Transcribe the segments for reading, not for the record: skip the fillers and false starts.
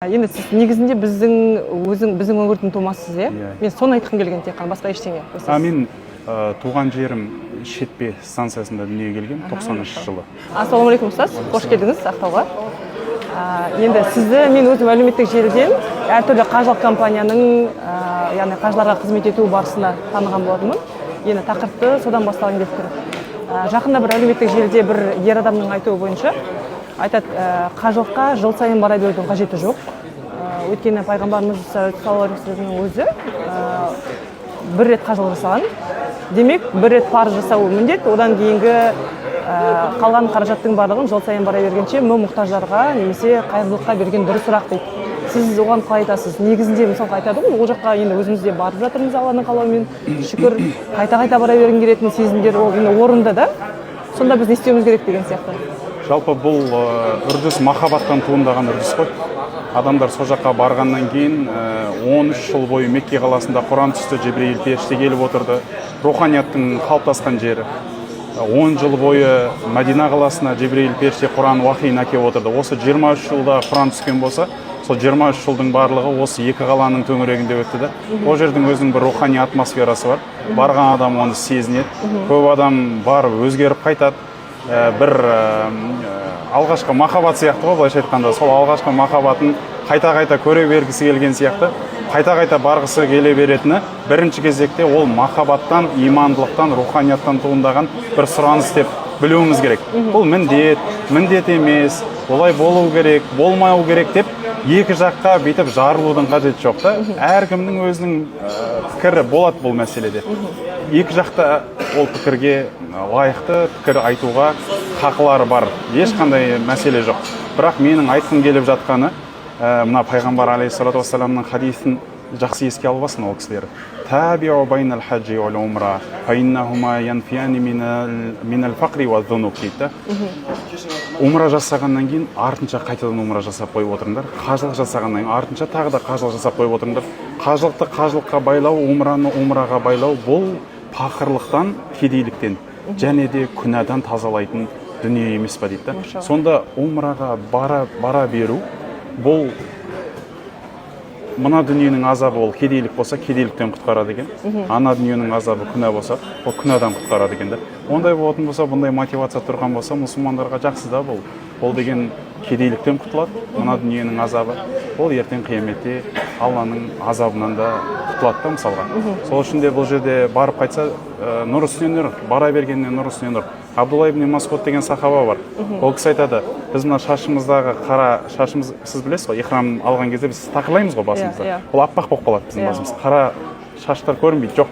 Енді сіз негізінде біздің өңірдің тумасысыз, иә? Мен соны айтқым келген, тек қана басқа ештеңе. Мен туған жерім Шетпе станциясында дүниеге келгем 90 жылы. Ассалаумағалейкум, ұстаз. Қош келдіңіз Ақтауға. Енді сізді мен өзім әлеуметтік желіден әртүрлі қажылық компанияның, яғни қажыларға қызмет ету барысында таныған болатынмын. Енді тақырыпты содан басталайын деп тұр. Жақында бір әлеуметтік желіде бір ер адамның айтуы бойынша айтады, қажылыққа жыл сайын бара берудің қажеті жоқ. Өйткені пайғамбарымыз саллаллаху алейхи вассаламның өзі бір рет қажылық жасаған. Демек, бір рет парыз жасау міндет, одан кейінгі қалған қаражаттың барлығын жыл сайын бара бергенше мұқтаждарға немесе қайырымдылыққа берген дұрысырақ дейді. Сіз оған қалай айтасыз? Негізінде мысалға айтады ғой, ол жаққа енді өзіміз де барып жатырмыз Алланың қалауымен. Шүкір, қайта бара бергім келетін сезімдер ол енді орынды да. Сонда біз не істеуіміз керек деген сияқты. Жалпы бұл үрдіс махаббаттан туындаған үрдіс қой. Адамдар сол жаққа барғаннан кейін 13 жыл бойы Мекке қаласында Құран түсті, Жебрейіл періште келіп отырды. Руханияттың қалыптасқан жері. 10 жыл бойы Мәдина қаласына Жебрейіл періште Құран уахиін әкеп отырды. Осы 23 жылда Құран түскен болса, сол 23 жылдың барлығы осы екі қаланың төңірегінде өтті да. Ол жердің өзінің бір рухани атмосферасы бар. Барған адам оны сезінеді. Көп адам барып өзгеріп қайтады. Бір алғашқы махаббат сияқты ғой, былайша айтқанда, сол алғашқы махаббатын қайта көре бергісі келген сияқты, қайта барғысы келе беретіні бірінші кезекте ол махаббаттан, имандылықтан, руханияттан туындаған бір сұраныс деп білуіміз керек. Бұл міндет емес, олай болу керек, болмау керек деп екі жаққа бейтіп жарылудың қажеті жоқ та. Әркімнің өзінің пікірі болады бұл мәселеде. Екі жақта ол пікірге лайықты пікір айтуға хақылары бар. Ешқандай мәселе жоқ. Бірақ менің айтқым келіп жатқаны, мына пайғамбар алейхиссалату вассаламның хадисін жақсы еске алып алсын ол кісілер. Табиу байнал хаджи вал умра, фаиннахума янфияни минал фақри ва зунуб дейді. Умра жасағаннан кейін артынша қайтадан умра жасап қойып отырыңдар. Қажылық жасағаннан кейін артынша тағы да қажылық жасап қойып отырыңдар. Қажылықты қажылыққа байлау, умраны умраға байлау бұл пақырлықтан, кедейліктен және де күнәдан тазалайтын дүние емес па дейді. Сонда умраға бара беру бұл мына дүниенің азабы ол кедейлік болса, кедейліктен құтқарады екен. Ана дүниенің азабы күнә болса, ол күнәдан құтқарады екен да. Ондай болатын болса, бұндай мотивация тұрған болса, мұсылмандарға жақсы да бұл. Ол деген кедейліктен құтылады, мына дүниенің азабы. Ол ертең қияметте Алланың азабынан да құтылады да мысалға. Сол үшін де бұл жерде барып қайтса, нұр үстіне нұр, бара бергеннен нұр үстіне нұр. Абдулла ибн Масғуд деген сахаба бар. Ол кісі айтады, біз мына шашымыздағы қара шашымыз, сіз білесіз ғой, ихрам алған кезде біз тақырлаймыз ғой басымызда. Ол аппақ болып қалады біздің басымыз. Қара шаштар көрінбейді, жоқ.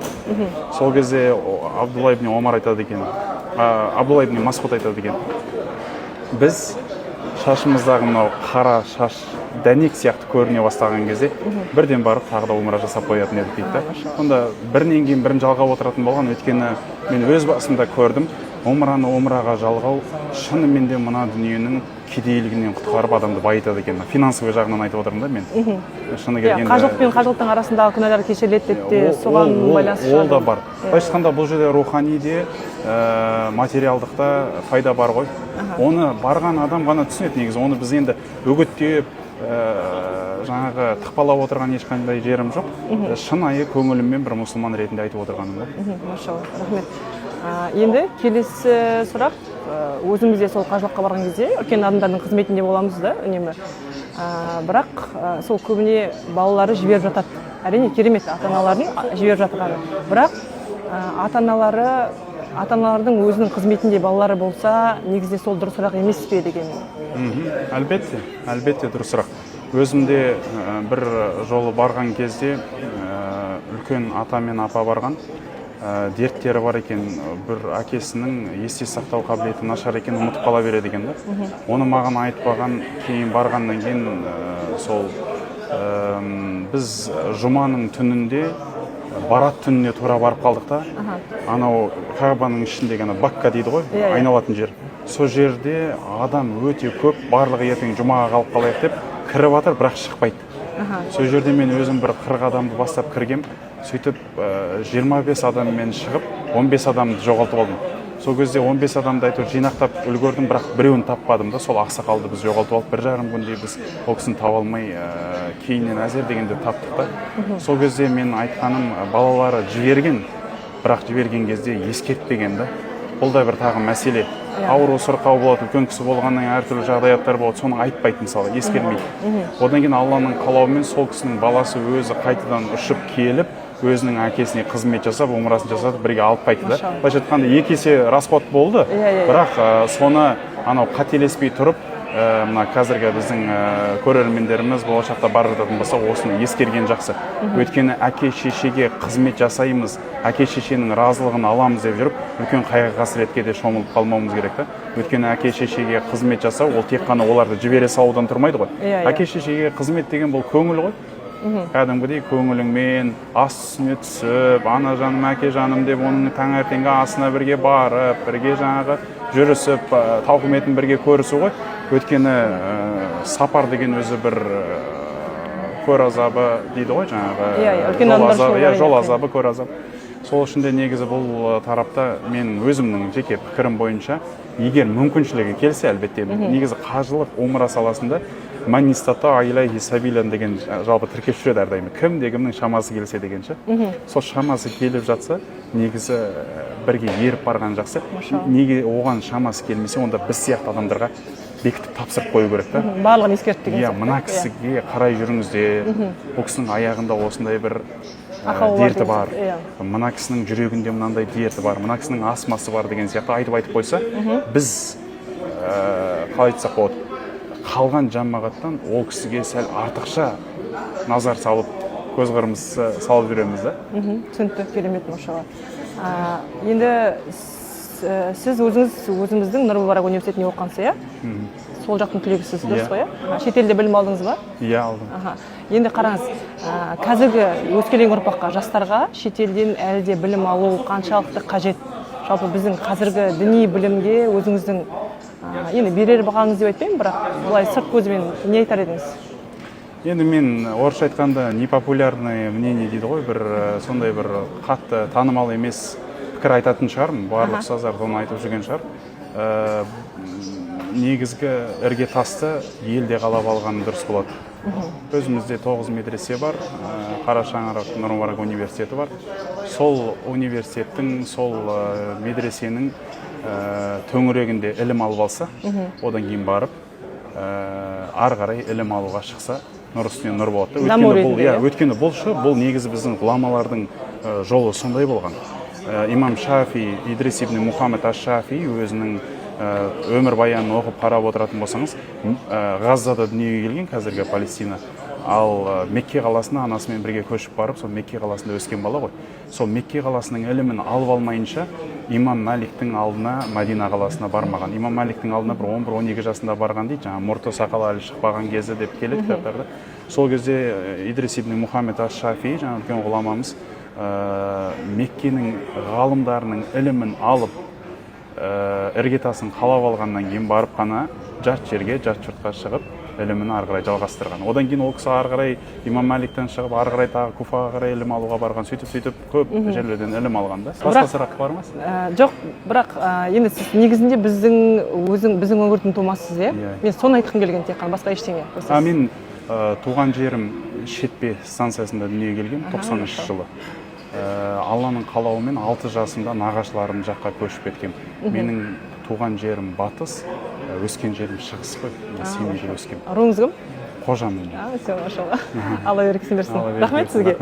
Сол кезде Абдулла ибн Омар айтады екен, Абдулла ибн Масғуд айтады екен. Біз шашымыздағы мынау қара шаш дәнек сияқты көріне бастаған кезде бірден барып тағы да умра жасап қоятын едік дейді. Сонда бірінен кейін бірін жалғап отыратын болған, өйткені мен өз басымда көрдім, умраны умраға жалғау шынымен де мына дүниенің кедейлігінен құтқарып адамды байытады екен. Финансовый жағынан айтып отырмын да мен. Шыны келгенде қажылық пен қажылықтың арасындағы күнәлар кешіріледі деп те соған байланысты шығады. Ол да бар. Былайша айтқанда бұл жерде рухани де, материалдықта файда бар ғой. Оны барған адам ғана түсінеді негізі. Оны біз енді үгіттеп, жаңағы тықпалап отырған ешқандай жерім жоқ. Шынайы көңіліммен бір мұсылман ретінде айтып отырғаным ғой. Машалла, рахмет. Енді келесі сұрақ, өзімізде сол қажылыққа барған кезде үлкен адамдардың қызметінде боламыз да, үнемі. Бірақ сол көбіне балалары жіберіп жатады. Әрине керемет ата-аналардың жіберіп жатқаны. Бірақ ата-аналардың өзінің қызметінде балалары болса, негізде сол дұрысырақ емес пе деген. Әлбетте дұрысырақ. Өзімде бір жолы барған кезде үлкен ата мен апа барған. Дерттері бар екен, бір әкесінің есте сақтау қабілеті нашар екен, ұмытып қала береді екен да. Оны маған айтпаған, кейін барғаннан кейін сол біз жұманың түнінде барат түніне тура барып қалдық та. Анау Кабаның ішіндегі Бакка дейді ғой, айналатын жер. Сол жерде адам өте көп, барлығы ертең жұмаға қалып қалайық деп кіріп жатыр, бірақ шықпайды. Сол жерде мен өзім бір 40 адамды бастап кіргем, сөйтіп 25 адаммен шығып 15 адамды жоғалтып алдым. сол кезде 15 адамды әйтеуір жинақтап үлгердім, бірақ біреуін таппадым да. Сол ақсақалды біз жоғалтып алып 1,5 күндей біз ол кісіні таба алмай кейіннен әзер дегенде таптық та. Сол кезде мен айтқаным, балалары жіберген, бірақ жіберген кезде ескертпеген да. Бұл да бір тағы мәселе. Ауру сырқау болады, үлкен кісі болғаннан әртүрлі жағдаяттар болады, соны айтпайды мысалы, ескермейді. Одан кейін Алланың қалауымен сол кісінің баласы өзі қайтадан ұшып келіп, өзінің әкесіне қызмет жасап, умрасын жасап, бірге алып қайтты да. Былайша айтқанда 2 есе расход болды, бірақ соны анау қателеспей тұрып, мына қазіргі біздің көрермендеріміз болашақта бара жататын болса, осыны ескерген жақсы. Өйткені әке-шешеге қызмет жасаймыз, әке-шешенің разылығын аламыз деп жүріп, үлкен қайғы-қасіретке де шомылып қалмауымыз керек та. Өйткені әке-шешеге қызмет жасау, ол тек қана оларды жібере салудан тұрмайды ғой. Әке-шешеге қызмет деген бұл көңіл ғой. Кәдімгідей көңіліңмен ас үстіне түсіп, ана жаным, әке жаным деп оның таңертеңгі асына бірге барып, бірге жаңағы жүрісіп, тауқыметін бірге көрісу ғой. Өйткені сапар деген өзі бір көр азабы дейді ғой, жаңағы жол азабы, көр азабы. Сол үшін де негізі бұл тарапта мен өзімнің жеке пікірім бойынша, егер мүмкіншілігі келсе, әлбетте, негізі қажылық умра саласында манистата айлайхи сабилан деген жалпы тіркеп жүреді әрдайым. Кімде кімнің шамасы келсе дегенше. Сол шамасы келіп жатса, негізі бірге еріп барған жақсы. Неге оған шамасы келмесе, онда біз сияқты адамдарға бекітіп тапсырып қою керек та. Барлығын ескерт деген сияқты. Мына кісіге қарай жүріңіздер. Ол кісінің аяғында осындай бір дерті бар. Мына кісінің жүрегінде мынандай дерті бар. Мына кісінің астмасы бар деген сияқты айтып қойса, біз қалай айтсақ болады, қалған жамағаттан ол кісіге сәл артықша назар салып, көз қырымыз салып жүреміз да. Түсінікті, керемет, машалла. Енді сіз өзіңіздің Нұр Мүбарак университетіне оқығансыз, иә? Сол жақтың түлегісіз, дұрыс қой, иә? Шетелде білім алдыңыз ба? Иә, алдым. Енді қараңыз, қазіргі өскелең ұрпаққа, жастарға шетелден әлі де білім алу қаншалықты қажет? Жалпы біздің қазіргі діни білімге өзіңіздің енді берер бағаңыз деп айтпаймын, бірақ бұлай сырт көзбен не айтар едіңіз? Енді мен орысша айтқанда непопулярное мнение дейді ғой, бір сондай бір қатты танымал емес пікір айтатын шығармын. Барлық ұстаздар оны айтып жүрген шығар. Негізгі ірге тасты елде қалап алған дұрыс болады. Өзімізде 9 медресе бар, Қара шаңырақ Нұр Мүбарак университеті бар. Сол университеттің, сол медресенің төңірегінде ілім алып алса, одан кейін барып, ары қарай ілім алуға шықса, нұр үстіне нұр болады. Өйткені бұл негізі біздің ғұламалардың жолы сондай болған. Имам Шафи, Идрис ибн Мухаммед аш-Шафи өзінің өмір баянын оқып қарап отыратын болсаңыз, Ғаззада дүниеге келген, қазіргі Палестина. Ал Мекке қаласына анасымен бірге көшіп барып, сол Мекке қаласында өскен бала ғой. Сол Мекке қаласының ілімін алып алмайынша, Имам Маликтің алдына Мадина қаласына бармаған. Имам Маликтің алдына бір 11-12 жасында барған дейді, жаңа мұрты сақалы әлі шықпаған кезі деп келеді кітаптарда. Сол кезде Идрис ибн Мухаммед аш-Шафи, жаңа үлкен ғұламамыз, Меккенің ғалымдарының ілімін алып, іргетасын қалап алғаннан кейін барып қана жат жерге, жат жұртқа шығып, ілімін ары қарай жалғастырған. Одан кейін ол кісі ары қарай Имам Маликтен шығып, ары қарай тағы Куфаға қарай ілім алуға барған, сөйтіп көп жерлерден ілім алған да. Басқа сұрақ бар ма? Жоқ, бірақ енді сіз негізінде біздің өңірдің тумасысыз, иә? Мен соны айтқым келген, тек қана басқа ештеңе. Мен туған жерім Шетпе станциясында дүниеге келген 93 жылы. Алланың қалауымен 6 жасымда нағашыларым жаққа көшіп кеткем. Менің туған жерім батыс, өскен жерім шығыс қой. Семейде өскем. Руыңыз кім? Қожамын. Все, машалла. Алла берекесін берсін. Рахмет сізге.